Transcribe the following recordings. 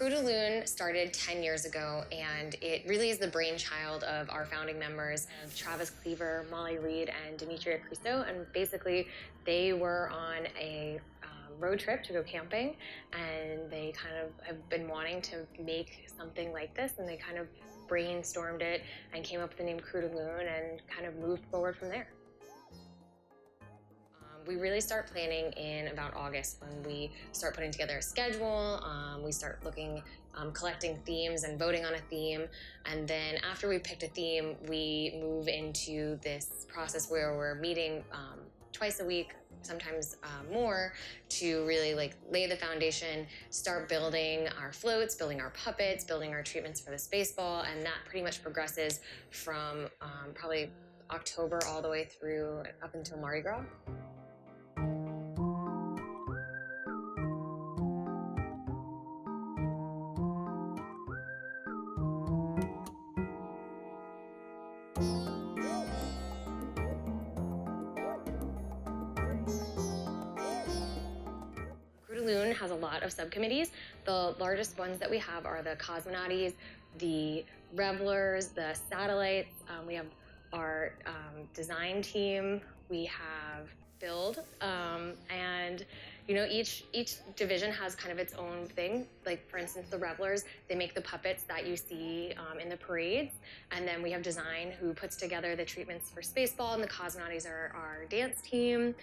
Krewe de Lune started 10 years ago, and it really is the brainchild of our founding members, Travis Cleaver, Molly Reed, and Demetria Cristo. And basically, they were on a road trip to go camping, and they kind of have been wanting to make something like this, and they kind of brainstormed it and came up with the name Krewe de Lune and kind of moved forward from there. We really start planning in about August when we start putting together a schedule. We start looking, collecting themes and voting on a theme. And then after we picked a theme, we move into this process where we're meeting twice a week, sometimes more, to really lay the foundation, start building our floats, building our puppets, building our treatments for the space ball. And that pretty much progresses from probably October all the way through up until Mardi Gras. Krewe de Lune has a lot of subcommittees. The largest ones that we have are the Cosmonauties, the Revelers, the Satellites. We have our design team. We have build, and each division has kind of its own thing. Like, for instance, the Revelers, they make the puppets that you see in the parades, and then we have design, who puts together the treatments for Spaceball, and the Cosmonauties are our dance team.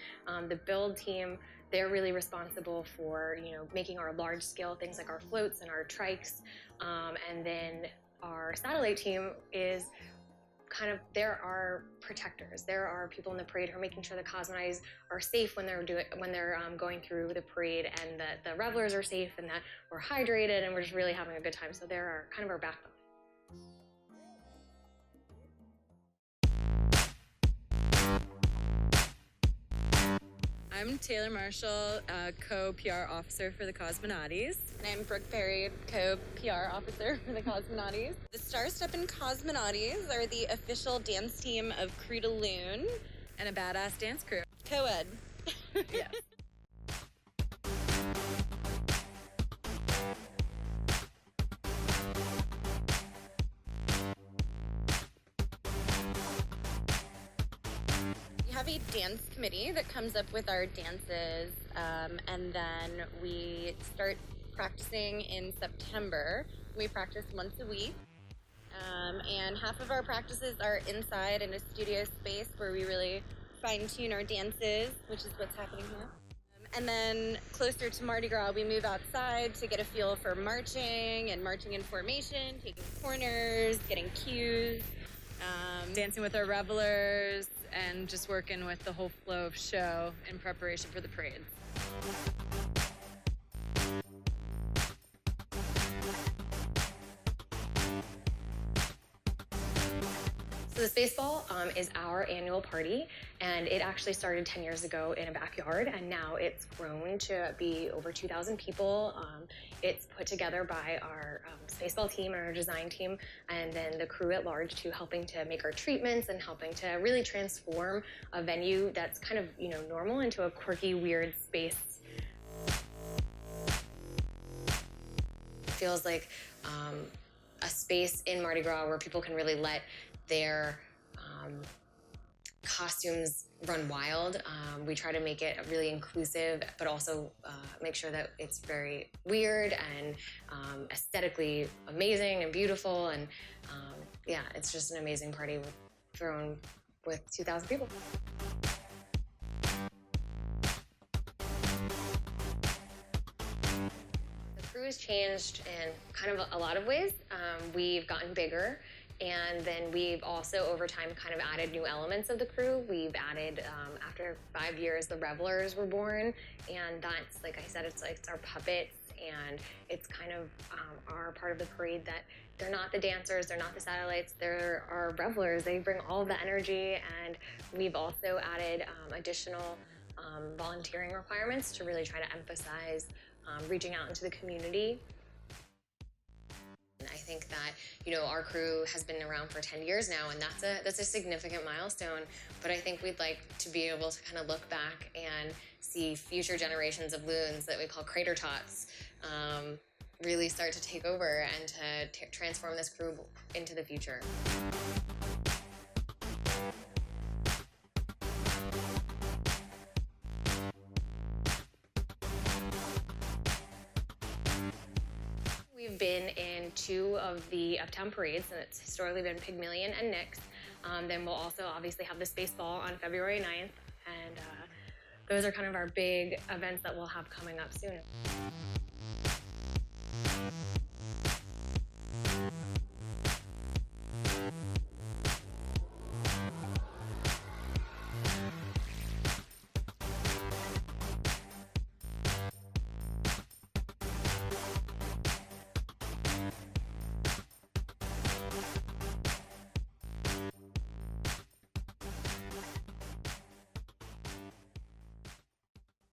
The build team, they're really responsible for making our large scale things like our floats and our trikes, and then our satellite team is kind of, they're our protectors. There are people in the parade who are making sure the Cosmonauts are safe when they're going through the parade, and that the Revelers are safe, and that we're hydrated, and we're just really having a good time. So they're kind of our backbone. I'm Taylor Marshall, co-PR officer for the Cosmonauties. And I'm Brooke Perry, co-PR officer for the Cosmonauties. The Star-Steppin' Cosmonauties are the official dance team of Krewe de Lune. And a badass dance crew. Co-ed. Yes. We have a dance committee that comes up with our dances, and then we start practicing in September. We practice once a week, and half of our practices are inside in a studio space where we really fine-tune our dances, which is what's happening here. And then closer to Mardi Gras, we move outside to get a feel for marching and marching in formation, taking corners, getting cues. Dancing with our revelers, and just working with the whole flow of show in preparation for the parade. So the Space Ball is our annual party, and it actually started 10 years ago in a backyard, and now it's grown to be over 2,000 people. It's put together by our Spaceball team and our design team, and then the crew at large, too, helping to make our treatments and helping to really transform a venue that's kind of normal into a quirky, weird space. It feels like a space in Mardi Gras where people can really let their costumes run wild. We try to make it really inclusive, but also make sure that it's very weird and aesthetically amazing and beautiful. And yeah, it's just an amazing party thrown with 2,000 people. The crew has changed in kind of a lot of ways. We've gotten bigger. And then we've also, over time, kind of added new elements of the crew. We've added, after 5 years, the Revelers were born. And that's, like I said, it's our puppets. And it's kind of our part of the parade that they're not the dancers, they're not the satellites, they're our Revelers. They bring all the energy. And we've also added additional volunteering requirements to really try to emphasize reaching out into the community. I think that our crew has been around for 10 years now, and that's a significant milestone. But I think we'd like to be able to kind of look back and see future generations of loons that we call crater tots really start to take over and to transform this crew into the future. We've been in 2 of the Uptown parades, and it's historically been Pygmalion and Nyx. Then we'll also obviously have the Space Ball on February 9th, and those are kind of our big events that we'll have coming up soon.